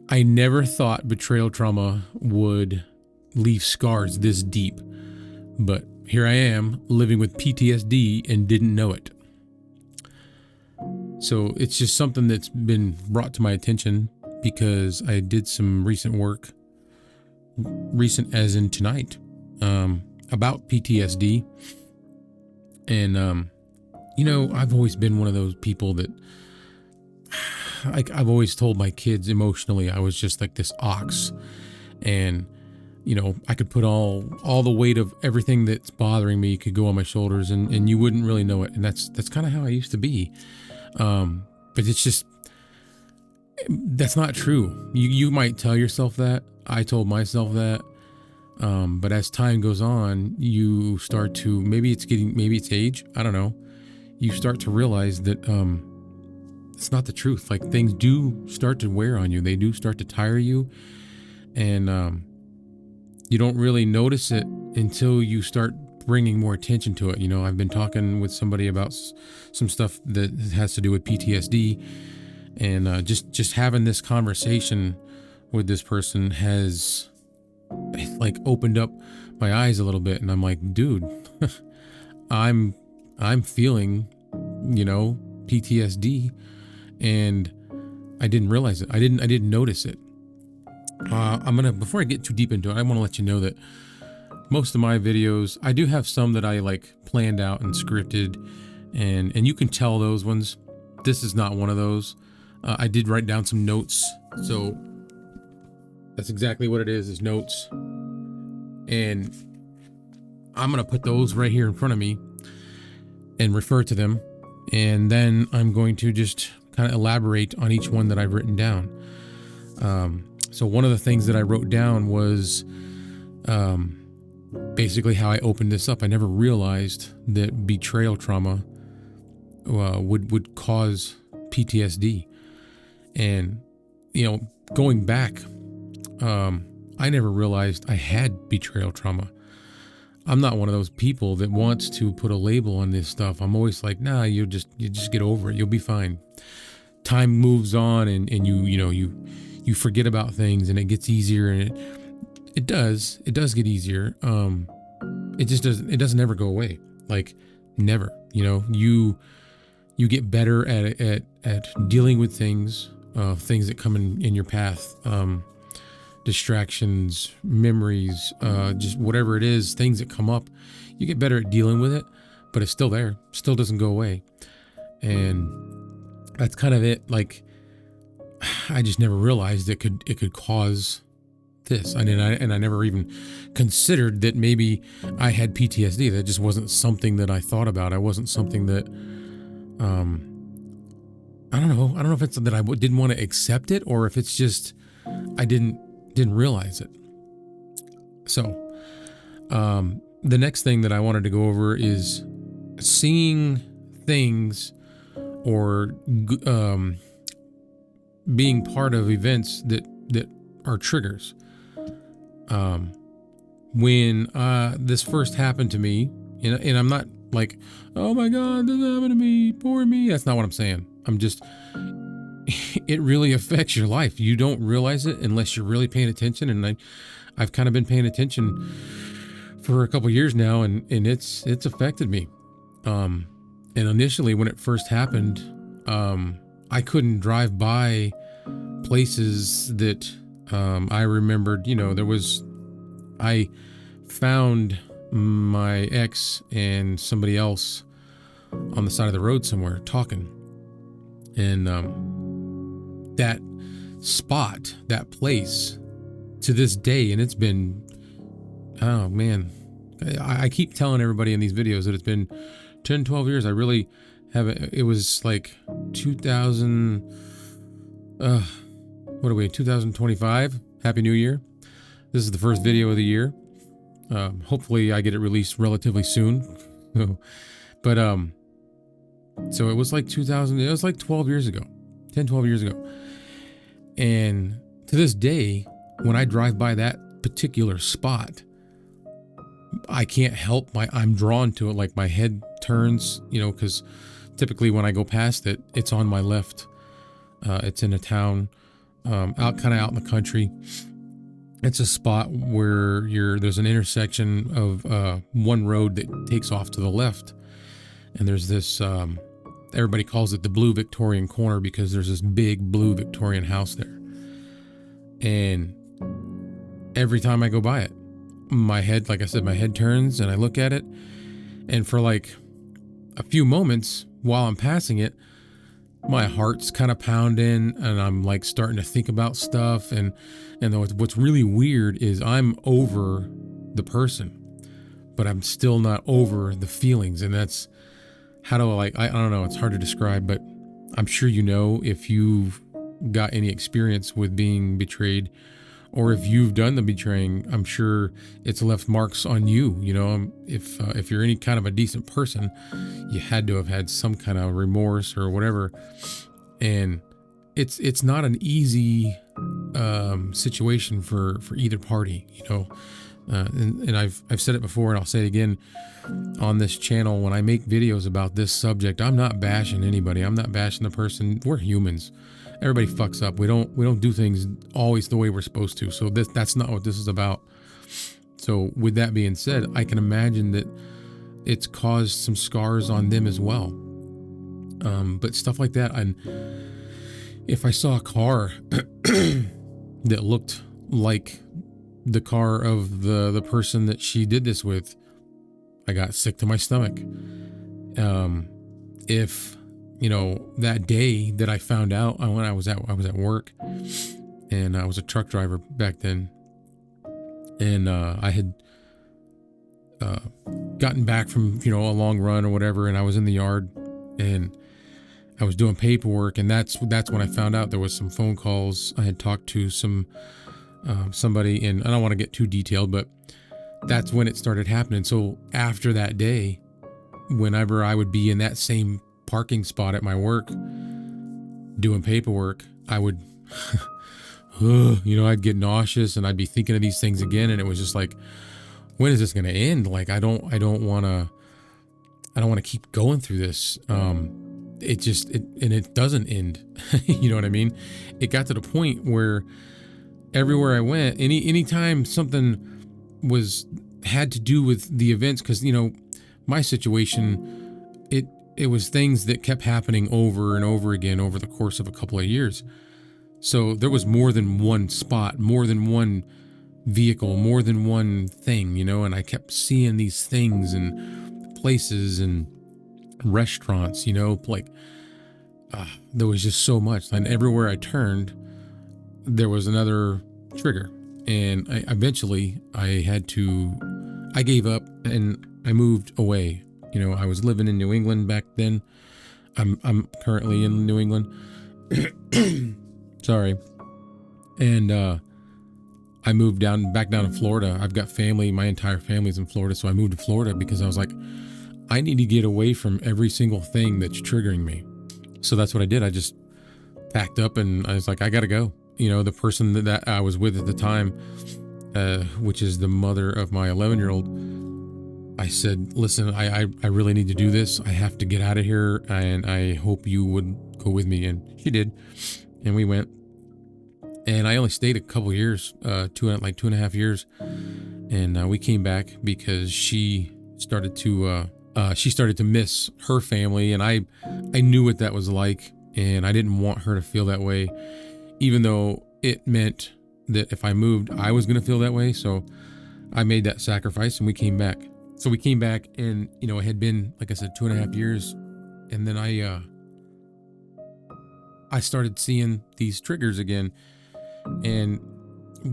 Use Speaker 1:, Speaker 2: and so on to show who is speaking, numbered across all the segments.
Speaker 1: I never thought betrayal trauma would leave scars this deep, but here I am living with PTSD and didn't know it. So it's just something that's been brought to my attention because I did some recent work, recent as in tonight, about PTSD. And, I've always been one of those people that, like, I've always told my kids emotionally, I was just like this ox. And, I could put all the weight of everything that's bothering me could go on my shoulders and you wouldn't really know it. And that's kind of how I used to be. But it's just, that's not true. You might tell yourself that. I told myself that. But as time goes on, you start to, maybe it's age. I don't know. You start to realize that, it's not the truth. Like, things do start to wear on you. They do start to tire you. And, you don't really notice it until you start bringing more attention to it. I've been talking with somebody about some stuff that has to do with PTSD, and just having this conversation with this person has like opened up my eyes a little bit. And I'm like, dude, I'm feeling, PTSD, and I didn't realize it. I didn't notice it. Before I get too deep into it, I want to let you know that most of my videos, I do have some that I like planned out and scripted, and you can tell those ones. This is not one of those. I did write down some notes, so that's exactly what it is notes. And I'm going to put those right here in front of me and refer to them. And then I'm going to just kind of elaborate on each one that I've written down. So one of the things that I wrote down was basically how I opened this up. I never realized that betrayal trauma would cause PTSD. And, going back, I never realized I had betrayal trauma. I'm not one of those people that wants to put a label on this stuff. I'm always like, nah, you just get over it. You'll be fine. Time moves on, and you forget about things, and it gets easier, and it does get easier. It doesn't ever go away. Like, never. You get better at dealing with things that come in your path, distractions, memories, just whatever it is, things that come up. You get better at dealing with it, but it's still there. Still doesn't go away. And that's kind of it. Like, I just never realized it could cause this. I never even considered that maybe I had PTSD. That just wasn't something that I thought about. I wasn't something that, I don't know if it's that I didn't want to accept it, or if it's just I didn't realize it. So, the next thing that I wanted to go over is seeing things or being part of events that are triggers. When this first happened to me, and I'm not like, oh my God, this happened to me, poor me. That's not what I'm saying. I'm just, it really affects your life. You don't realize it unless you're really paying attention. And I've kind of been paying attention for a couple years now, and it's affected me. And initially when it first happened, I couldn't drive by places that, I remembered, I found my ex and somebody else on the side of the road somewhere talking. And, that spot, that place, to this day, and it's been, oh man, I keep telling everybody in these videos that it's been 10, 12 years. I really haven't. It was like 2000, what are we, 2025? Happy New Year. This is the first video of the year. Hopefully I get it released relatively soon. But, so it was like 2000, it was like 12 years ago, 10, 12 years ago. And to this day, when I drive by that particular spot, I can't help I'm drawn to it. Like, my head turns, because typically when I go past it, it's on my left. It's in a town out in the country. It's a spot where there's an intersection of one road that takes off to the left, and there's this. Everybody calls it the Blue Victorian Corner because there's this big blue Victorian house there. And every time I go by it, my head, like I said, my head turns and I look at it. And for like a few moments while I'm passing it, my heart's kind of pounding and I'm like starting to think about stuff. And what's really weird is I'm over the person, but I'm still not over the feelings. And that's, how do I don't know, it's hard to describe, but I'm sure you know if you've got any experience with being betrayed or if you've done the betraying, I'm sure it's left marks on you. You know, if you're any kind of a decent person, you had to have had some kind of remorse or whatever. And it's not an easy situation for either party, you know. And I've said it before and I'll say it again on this channel. When I make videos about this subject, I'm not bashing anybody. I'm not bashing the person. We're humans. Everybody fucks up. We don't do things always the way we're supposed to. So that's not what this is about. So with that being said, I can imagine that it's caused some scars on them as well. But stuff like that, and if I saw a car that looked like the car of the person that she did this with, I got sick to my stomach. If you know, that day that I found out, when I was at work, and I was a truck driver back then, and I had gotten back from, you know, a long run or whatever, and I was in the yard and I was doing paperwork, and that's when I found out there was some phone calls. I had talked to somebody, and I don't want to get too detailed, but that's when it started happening. So after that day, whenever I would be in that same parking spot at my work doing paperwork, I would, you know, I'd get nauseous and I'd be thinking of these things again. And it was just like, when is this going to end? Like, I don't want to keep going through this. It doesn't end. You know what I mean? It got to the point where everywhere I went, anytime something had to do with the events, because, you know, my situation, it was things that kept happening over and over again over the course of a couple of years. So there was more than one spot, more than one vehicle, more than one thing, you know, and I kept seeing these things and places and restaurants, you know, like there was just so much. And everywhere I turned, there was another trigger. And I gave up and I moved away. You know, I was living in New England back then. I'm currently in New England. Sorry. And I moved back down to Florida. I've got family. My entire family's in Florida. So I moved to Florida because I was like, I need to get away from every single thing that's triggering me. So that's what I did. I just packed up and I was like, I got to go. You know, the person that I was with at the time, which is the mother of my 11-year-old, I said, listen, I really need to do this. I have to get out of here, and I hope you would go with me. And she did. And we went. And I only stayed a couple years, 2.5 years. And we came back because she started to miss her family. And I knew what that was like. And I didn't want her to feel that way, even though it meant that if I moved, I was going to feel that way. So I made that sacrifice and we came back. So we came back and, you know, it had been, like I said, 2.5 years. And then I started seeing these triggers again. And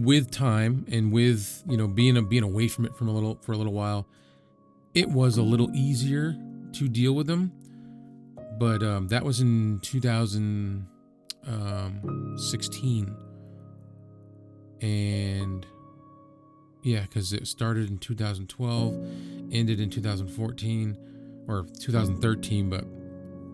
Speaker 1: with time and with, you know, being away from it for a little while, it was a little easier to deal with them. But that was in 2016. And yeah, because it started in 2012, ended in 2014 or 2013, but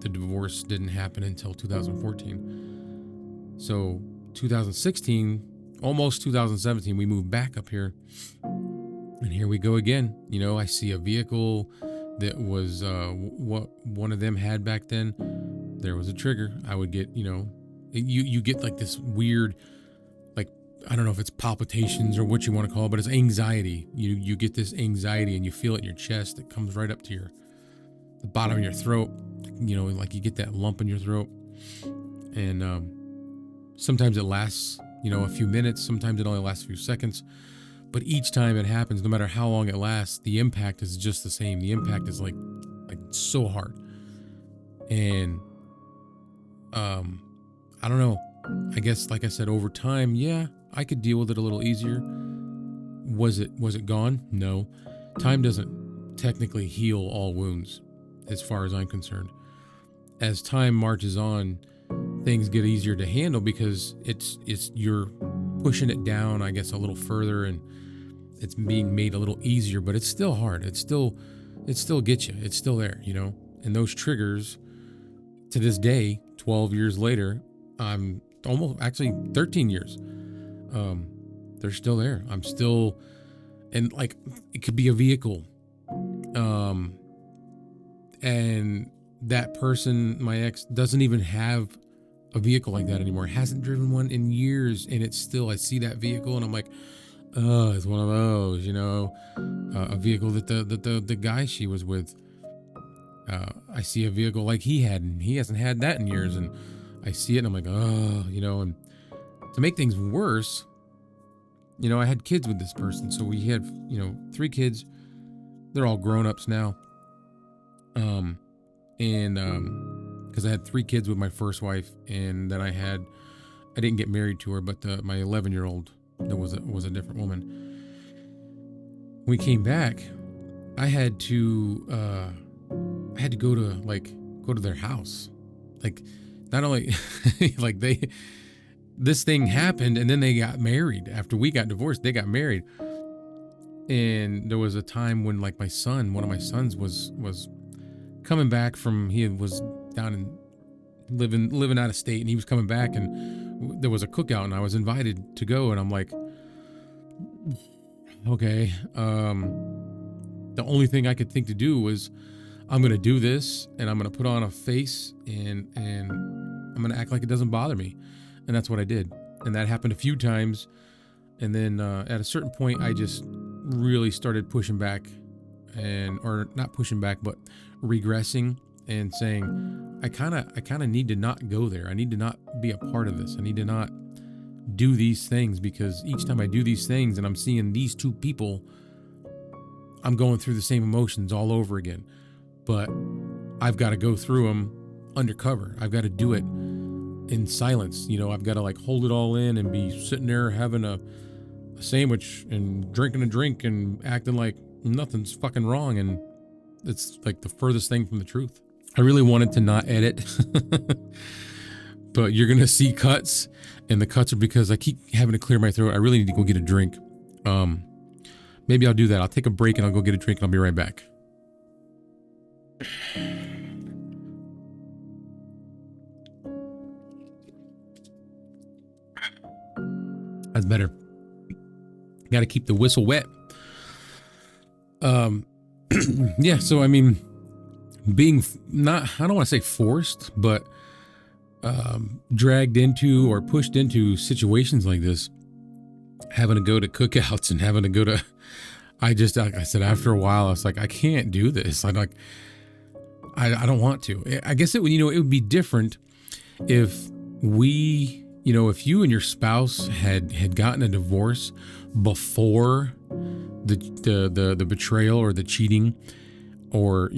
Speaker 1: the divorce didn't happen until 2014. So 2016, almost 2017, we moved back up here. And here we go again. You know, I see a vehicle that was what one of them had back then. There was a trigger. I would get, you know, You get like this weird, like, I don't know if it's palpitations or what you want to call it, but it's anxiety. You get this anxiety and you feel it in your chest. It comes right up to the bottom of your throat. Like you get that lump in your throat. And sometimes it lasts, a few minutes. Sometimes it only lasts a few seconds. But each time it happens, no matter how long it lasts, the impact is just the same. The impact is like so hard. And I don't know. I guess, like I said, over time, yeah, I could deal with it a little easier. Was it gone? No. Time doesn't technically heal all wounds, as far as I'm concerned. As time marches on, things get easier to handle because you're pushing it down, I guess, a little further, and it's being made a little easier, but it's still hard. It still gets you. It's still there, And those triggers, to this day, 12 years later, I'm almost, actually 13 years, they're still there. I'm still, and like, it could be a vehicle. And that person, my ex, doesn't even have a vehicle like that anymore. Hasn't driven one in years, and it's still, I see that vehicle and I'm like, oh, it's one of those, a vehicle that the guy she was with, I see a vehicle like he had, and he hasn't had that in years, and I see it and I'm like, oh, and to make things worse, I had kids with this person. So we had, 3 kids. They're all grown-ups now. Because I had 3 kids with my first wife, and then I didn't get married to her, but my 11-year-old, that was a different woman. When we came back, I had to go to their house. Like, not only like this thing happened, and then they got married. After we got divorced, they got married. And there was a time when, like, one of my sons was coming back from, he was down in living out of state, and he was coming back, and there was a cookout, and I was invited to go, and I'm like, okay. The only thing I could think to do was, I'm going to do this, and I'm going to put on a face, and I'm going to act like it doesn't bother me. And that's what I did. And that happened a few times. And then at a certain point, I just really started pushing back, or not pushing back, but regressing and saying, I kind of need to not go there. I need to not be a part of this. I need to not do these things, because each time I do these things and I'm seeing these 2 people, I'm going through the same emotions all over again. But I've got to go through them undercover. I've got to do it in silence. I've got to, like, hold it all in and be sitting there having a sandwich and drinking a drink and acting like nothing's fucking wrong. And it's like the furthest thing from the truth. I really wanted to not edit, but you're going to see cuts, and the cuts are because I keep having to clear my throat. I really need to go get a drink. Maybe I'll do that. I'll take a break and I'll go get a drink, and I'll be right back. That's better. Got to keep the whistle wet. Yeah, so I mean, being I don't want to say forced, but dragged into or pushed into situations like this, having to go to cookouts and having to go to, like I said, after a while, I was like, I can't do this. I don't want to. I guess it would be different if if you and your spouse had gotten a divorce before the betrayal or the cheating, or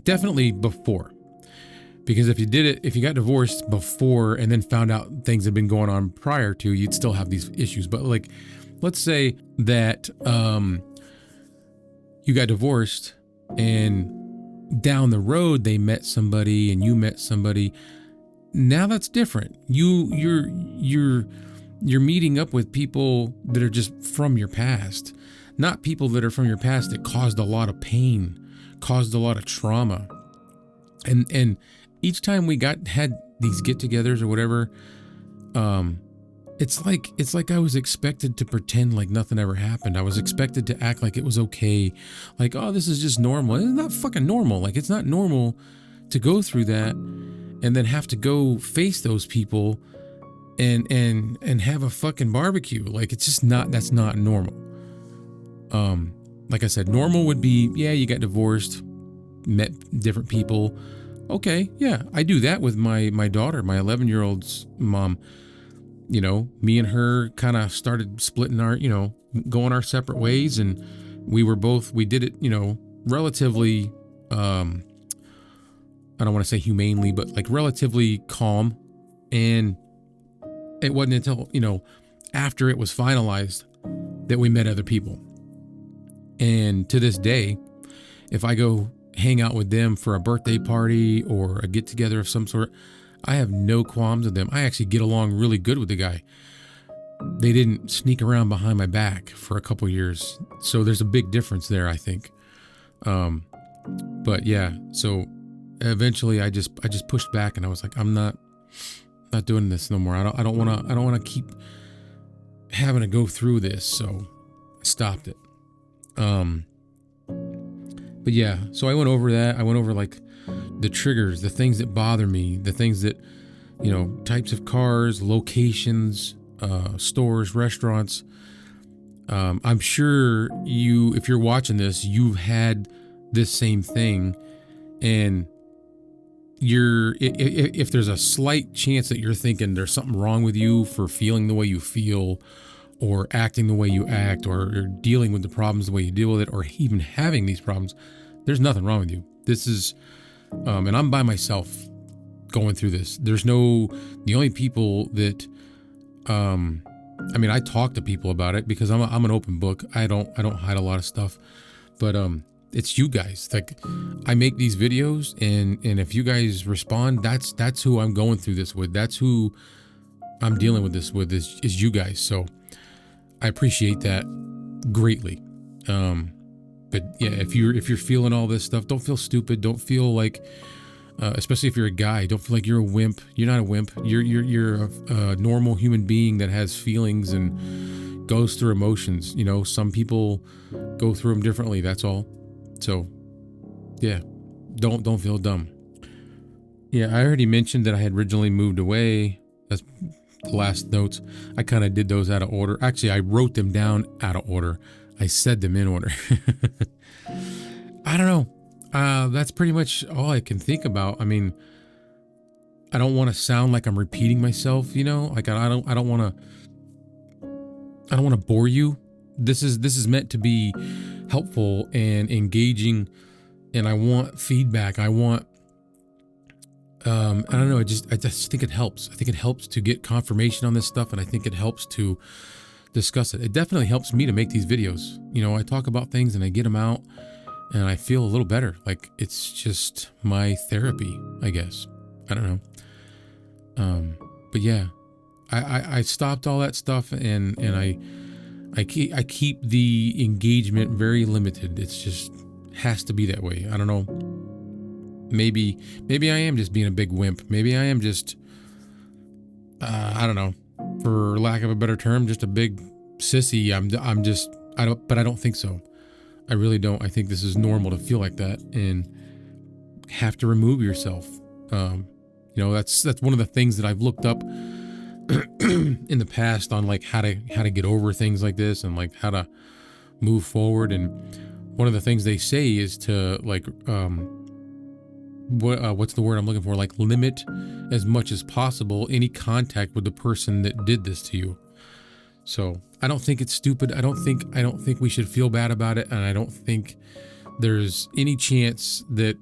Speaker 1: definitely before. Because if you got divorced before and then found out things had been going on prior to, you'd still have these issues. But, like, let's say that you got divorced and down the road they met somebody and you met somebody. Now that's different. You're meeting up with people that are just from your past, not people that are from your past that caused a lot of pain, caused a lot of trauma. And each time we had these get-togethers or whatever, it's like I was expected to pretend like nothing ever happened. I was expected to act like it was okay. Like, oh, this is just normal. It's not fucking normal. Like, it's not normal to go through that and then have to go face those people and have a fucking barbecue. Like, it's just not, that's not normal. Like I said, normal would be, yeah, you got divorced, met different people. Okay, yeah, I do that with my daughter, my 11-year-old's mom. You know, me and her kind of started splitting our, you know, going our separate ways, and we did it, you know, relatively, I don't want to say humanely, but like relatively calm. And it wasn't until, you know, after it was finalized that we met other people. And to this day, if I go hang out with them for a birthday party or a get together of some sort, I have no qualms with them. I actually get along really good with the guy. They didn't sneak around behind my back for a couple years. So there's a big difference there, I think. But yeah, so eventually I just pushed back, and I was like, I'm not doing this no more. I don't want to keep having to go through this. So I stopped it. But yeah, so I went over that. I went over like the triggers, the things that bother me, the things that, you know, types of cars, locations, stores, restaurants. I'm sure if you're watching this, you've had this same thing, and if there's a slight chance that you're thinking there's something wrong with you for feeling the way you feel, or acting the way you act, or dealing with the problems the way you deal with it, or even having these problems, there's nothing wrong with you. This is, and I'm by myself going through this. The only people that, I mean, I talk to people about it because I'm an open book. I don't hide a lot of stuff, but, it's you guys. Like, I make these videos, and if you guys respond, that's who I'm going through this with. That's who I'm dealing with this with is you guys. So I appreciate that greatly. But yeah, if you're feeling all this stuff, don't feel stupid. Don't feel like, especially if you're a guy, don't feel like you're a wimp. You're not a wimp. You're a normal human being that has feelings and goes through emotions. You know, some people go through them differently. That's all. So yeah, don't feel dumb. Yeah, I already mentioned that I had originally moved away. That's the last notes. I kind of did those out of order. Actually, I wrote them down out of order. I said them in order. I don't know. That's pretty much all I can think about. I mean, I don't want to sound like I'm repeating myself, you know? Like, I don't want to bore you. This is meant to be helpful and engaging, and I want feedback. I want, I don't know. I just think it helps. I think it helps to get confirmation on this stuff, and I think it helps to discuss it. It definitely helps me to make these videos. You know, I talk about things and I get them out, and I feel a little better. Like, it's just my therapy, I guess. I don't know. But yeah, I stopped all that stuff, and I keep the engagement very limited. It's just has to be that way. I don't know. Maybe I am just being a big wimp. Maybe I am just, I don't know, for lack of a better term, just a big sissy. But I don't think so. I really don't. I think this is normal to feel like that and have to remove yourself. You know, that's one of the things that I've looked up in the past on, like, how to get over things like this and like how to move forward. And one of the things they say is to, like, what's the word I'm looking for? Like, limit as much as possible any contact with the person that did this to you. So I don't think it's stupid. I don't think we should feel bad about it. And I don't think there's any chance that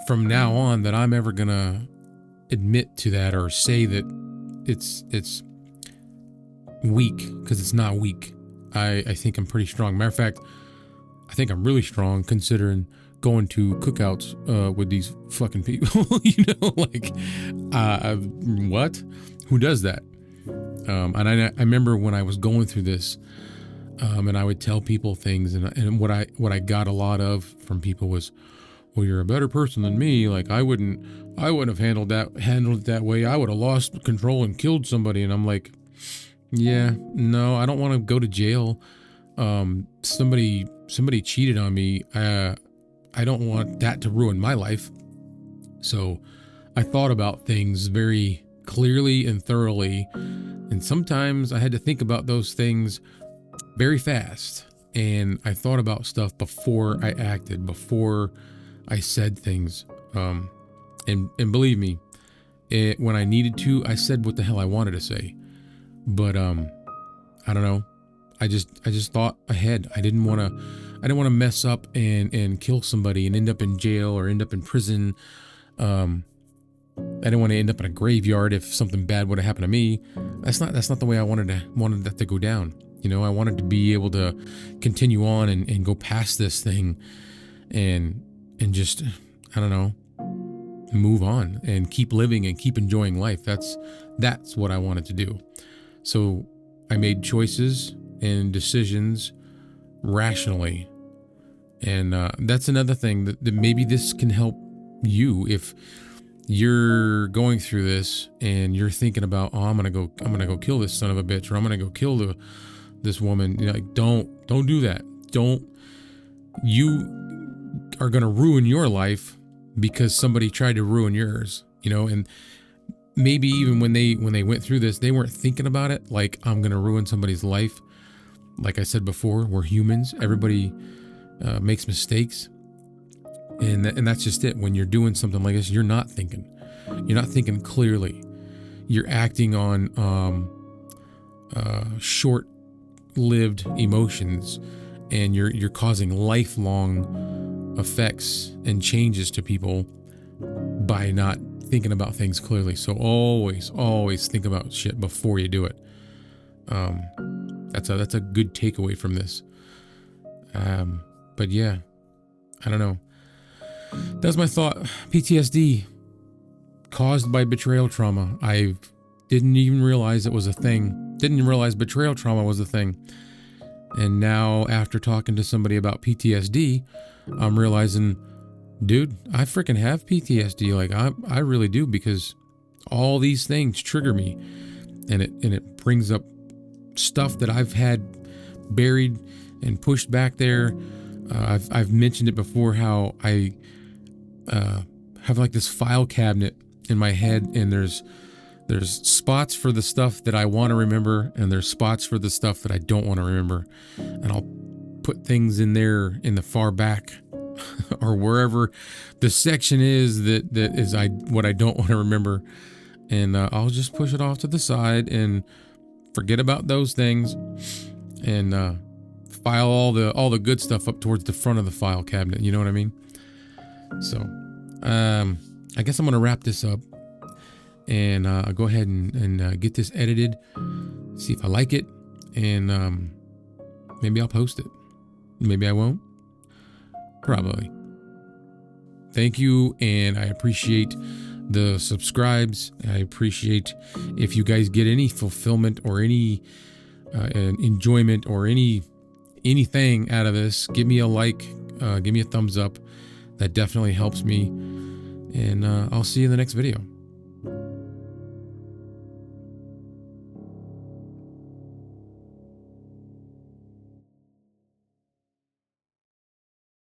Speaker 1: from now on that I'm ever gonna admit to that or say that it's weak, because it's not weak. I think I'm pretty strong. Matter of fact, I think I'm really strong considering going to cookouts with these fucking people. You know, like, what? Who does that? And I remember when I was going through this, and I would tell people things, and what I got a lot of from people was, well, you're a better person than me. Like, I wouldn't have handled it that way. I would have lost control and killed somebody. And I'm like, yeah, no, I don't want to go to jail. Somebody cheated on me. I don't want that to ruin my life. So I thought about things very clearly and thoroughly, and sometimes I had to think about those things very fast. And I thought about stuff before I acted, before I said things. And believe me, when I needed to, I said what the hell I wanted to say. But I don't know. I just thought ahead. I didn't want to mess up and kill somebody and end up in jail or end up in prison. I didn't want to end up in a graveyard if something bad would have happened to me. That's not the way I wanted that to go down. You know, I wanted to be able to continue on and go past this thing and just, I don't know, move on and keep living and keep enjoying life. That's what I wanted to do. So I made choices and decisions rationally. And that's another thing that maybe this can help you if you're going through this and you're thinking about, oh, I'm gonna go kill this son of a bitch, or I'm gonna go kill this woman. You know, like, don't do that. You are gonna ruin your life because somebody tried to ruin yours. You know, and maybe even when they went through this, they weren't thinking about it like, I'm gonna ruin somebody's life. Like I said before, we're humans. Everybody makes mistakes. And that's just it. When you're doing something like this, you're not thinking clearly. You're acting on short-lived emotions, and you're causing lifelong effects and changes to people by not thinking about things clearly. So always think about shit before you do it. That's a good takeaway from this. But yeah, I don't know. That's my thought. PTSD caused by betrayal trauma. I didn't even realize it was a thing. Didn't realize betrayal trauma was a thing. And now, after talking to somebody about PTSD, I'm realizing, dude, I freaking have PTSD. Like, I really do, because all these things trigger me, and it brings up stuff that I've had buried and pushed back there. I've mentioned it before, how I have like this file cabinet in my head, and there's spots for the stuff that I want to remember, and there's spots for the stuff that I don't want to remember, and I'll put things in there in the far back or wherever the section is that is what I don't want to remember, and I'll just push it off to the side and forget about those things, and file all the good stuff up towards the front of the file cabinet. You know what I mean? So I guess I'm gonna wrap this up, and I'll go ahead and get this edited, see if I like it, and maybe I'll post it. Maybe I won't. Probably. Thank you, and I appreciate the subscribes. I appreciate if you guys get any fulfillment or any enjoyment or anything out of this. Give me a like, give me a thumbs up. That definitely helps me, and I'll see you in the next video.